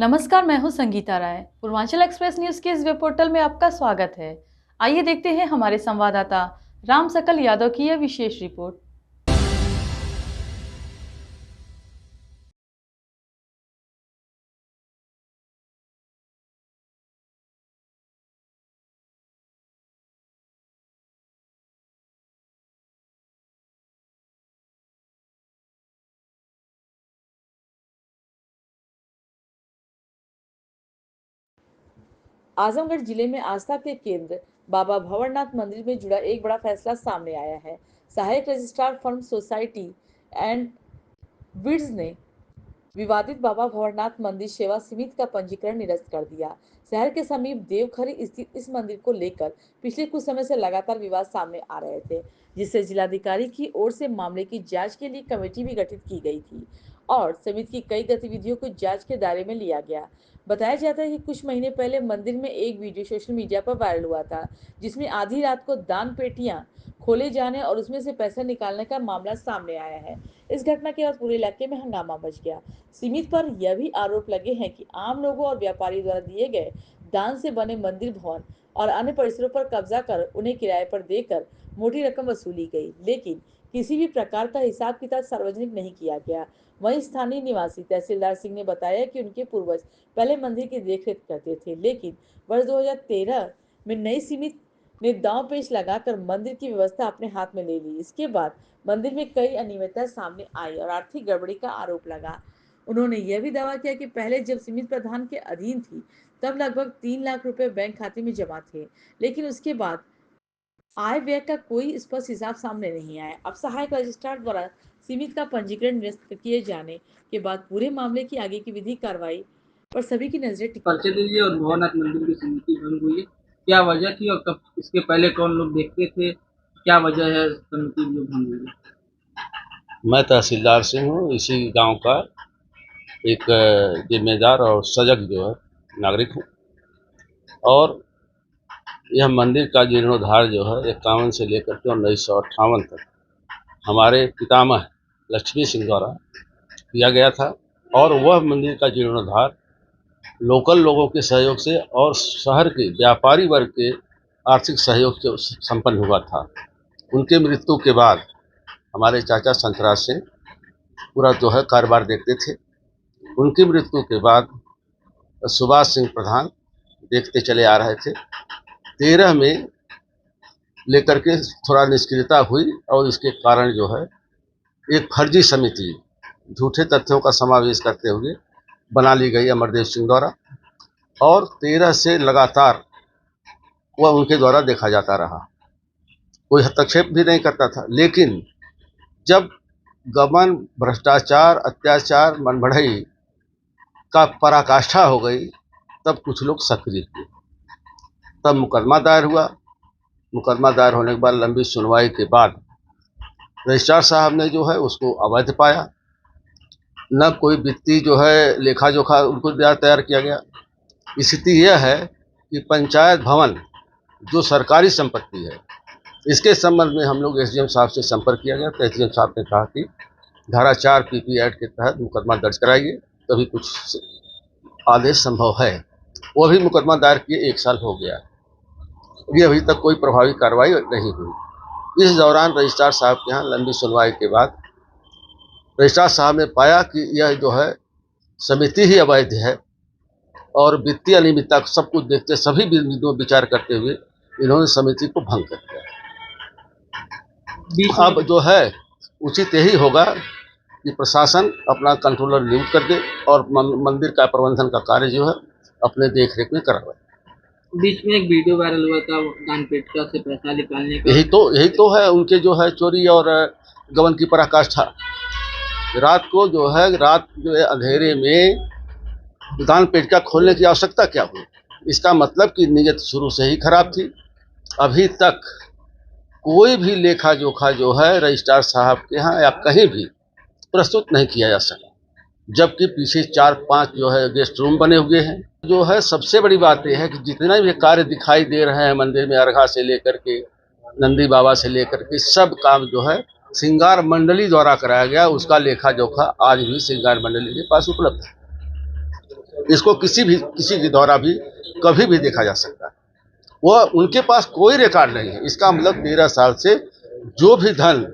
नमस्कार, मैं हूं संगीता राय। पूर्वांचल एक्सप्रेस न्यूज के इस वेब पोर्टल में आपका स्वागत है। आइए देखते हैं हमारे संवाददाता राम सकल यादव की यह विशेष रिपोर्ट। आजमगढ़ जिले में आस्था के केंद्र बाबा भंवरनाथ मंदिर में जुड़ा एक बड़ा फैसला सामने आया है। सहायक रजिस्ट्रार फर्म सोसाइटी एंड विड्स ने विवादित बाबा भंवरनाथ मंदिर सेवा समिति का पंजीकरण निरस्त कर दिया। शहर के समीप देवखरी स्थित इस मंदिर को लेकर पिछले कुछ समय से लगातार विवाद सामने आ रहे थे, जिससे जिलाधिकारी की ओर से मामले की जांच के लिए कमेटी भी गठित की गई थी और समिति की कई गतिविधियों को जांच के दायरे में लिया गया। बताया जाता है कि कुछ महीने पहले मंदिर में एक वीडियो सोशल मीडिया पर वायरल हुआ था, जिसमें आधी रात को दान पेटियां खोले जाने और उसमें से पैसा निकालने का मामला सामने आया है। इस घटना के बाद पूरे इलाके में हंगामा मच गया। समिति पर यह भी आरोप लगे हैं कि आम लोगों और व्यापारी द्वारा दिए गए दान से बने मंदिर भवन और अन्य परिसरों पर कब्जा कर उन्हें किराए पर देकर मोटी रकम वसूली गई, लेकिन किसी भी प्रकार का हिसाब किताब सार्वजनिक नहीं किया गया। वहीं स्थानीय निवासी तहसीलदार सिंह ने बताया कि उनके पूर्वज पहले मंदिर की देखरेख करते थे, लेकिन वर्ष 2013 में नई समिति ने दांव पेच लगाकर मंदिर की व्यवस्था अपने हाथ में ले ली। इसके बाद मंदिर में कई अनियमितता सामने आई और आर्थिक गड़बड़ी का आरोप लगा। उन्होंने यह भी दावा किया कि पहले जब समिति प्रधान के अधीन थी तब लगभग 3 लाख रुपए बैंक खाते में जमा थे, लेकिन उसके बाद आय व्यय का कोई स्पष्ट हिसाब सामने नहीं आया। अब सहायक रजिस्ट्रार द्वारा समिति का पंजीकरण निरस्त किए जाने के बाद पूरे मामले की आगे की विधिक कार्रवाई पर सभी की नजरें परिचय दीजिए। और भवनाथ मंदिर की समिति भंग हुई, क्या वजह थी और कब इसके पहले कौन लोग देखते थे, क्या वजह है समिति जो भंग हुई? मैं तहसीलदार सिंह हूँ, इसी गांव का एक जिम्मेदार और सजग जो है नागरिक हूँ। और यह मंदिर का जीर्णोद्धार जो है 51 से लेकर के 1958 तक हमारे पितामह लक्ष्मी सिंह द्वारा किया गया था। और वह मंदिर का जीर्णोद्धार लोकल लोगों के सहयोग से और शहर के व्यापारी वर्ग के आर्थिक सहयोग से संपन्न हुआ था। उनके मृत्यु के बाद हमारे चाचा संतराज सिंह पूरा जो है कारोबार देखते थे। उनकी मृत्यु के बाद सुभाष सिंह प्रधान देखते चले आ रहे थे। 13 में लेकर के थोड़ा निष्क्रियता हुई और इसके कारण जो है एक फर्जी समिति झूठे तथ्यों का समावेश करते हुए बना ली गई अमरदेव सिंह द्वारा, और 13 से लगातार वह उनके द्वारा देखा जाता रहा। कोई हस्तक्षेप भी नहीं करता था, लेकिन जब गबन, भ्रष्टाचार, अत्याचार, मनबढ़ई का पराकाष्ठा हो गई तब कुछ लोग सक्रिय हुए। तब मुकदमा दायर हुआ। मुकदमा दायर होने के बाद लंबी सुनवाई के बाद रजिस्ट्रार साहब ने जो है उसको अवैध पाया। न कोई वित्तीय जो है लेखा जोखा उनको तैयार किया गया। स्थिति यह है कि पंचायत भवन जो सरकारी संपत्ति है, इसके संबंध में हम लोग एसडीएम साहब से संपर्क किया गया तो एसडीएम साहब ने कहा कि धारा 4 पीपी एक्ट के तहत मुकदमा दर्ज कराइए, तभी कुछ आदेश संभव है। वो भी मुकदमा दायर किए 1 साल हो गया, ये अभी तक कोई प्रभावी कार्रवाई नहीं हुई। इस दौरान रजिस्ट्रार साहब के यहाँ लंबी सुनवाई के बाद रजिस्ट्रार साहब ने पाया कि यह जो है समिति ही अवैध है और वित्तीय अनियमितता सब कुछ देखते सभी बिंदुओं विचार करते हुए इन्होंने समिति को भंग कर दिया। अब जो है उचित यही होगा कि प्रशासन अपना कंट्रोलर नियुक्त कर दे और मंदिर का प्रबंधन का कार्य जो है अपने देखरेख में करवाए। बीच में एक वीडियो वायरल हुआ था दान पेटिका से पैसा निकालने का। यही तो है उनके जो है चोरी और गबन की पराकाष्ठा। रात जो है अंधेरे में दान पेटिका खोलने की आवश्यकता क्या हुई? इसका मतलब कि नीयत शुरू से ही खराब थी। अभी तक कोई भी लेखा जोखा जो है रजिस्ट्रार साहब के यहाँ या कहीं भी प्रस्तुत नहीं किया जा सका, जबकि पीछे 4-5 जो है गेस्ट रूम बने हुए हैं। जो है सबसे बड़ी बात यह है कि जितने भी कार्य दिखाई दे रहे हैं मंदिर में, अर्घा से लेकर के नंदी बाबा से लेकर के सब काम जो है श्रृंगार मंडली द्वारा कराया गया। उसका लेखा जोखा आज भी श्रृंगार मंडली के पास उपलब्ध है। इसको किसी के द्वारा भी कभी भी देखा जा सकता है। वो उनके पास कोई रिकॉर्ड नहीं है। इसका मतलब 13 साल से जो भी धन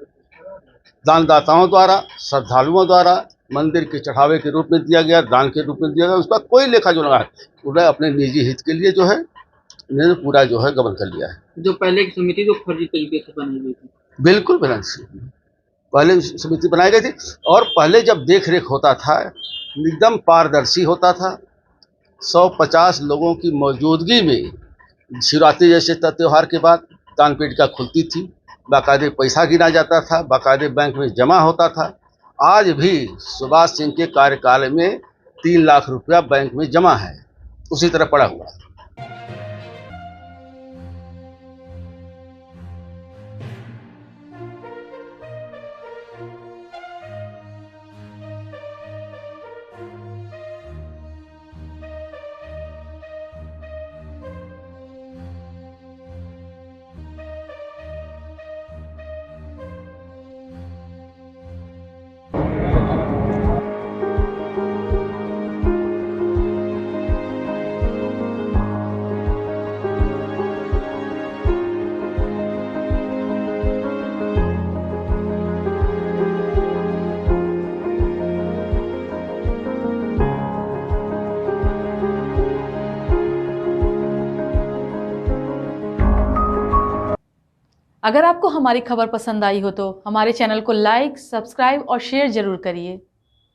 दानदाताओं द्वारा, श्रद्धालुओं द्वारा मंदिर के चढ़ावे के रूप में दिया गया, दान के रूप में दिया गया, उसका कोई लेखा जो लगा है, उन्हें अपने निजी हित के लिए जो है इन्होंने पूरा जो है गबन कर लिया है। जो पहले की समिति जो फर्जी तरीके से बनाई गई थी। बिल्कुल बिल्कुल पहले समिति बनाई गई थी और पहले जब देख रेख होता था एकदम पारदर्शी होता था। 150 लोगों की मौजूदगी में शिवरात्रि जैसे त्यौहार के बाद दान पेटिका खुलती थी, बाकायदे पैसा गिना जाता था, बाकायदे बैंक में जमा होता था। आज भी सुभाष सिंह के कार्यकाल में 3 लाख रुपया बैंक में जमा है, उसी तरह पड़ा हुआ है। अगर आपको हमारी खबर पसंद आई हो तो हमारे चैनल को लाइक, सब्सक्राइब और शेयर जरूर करिए।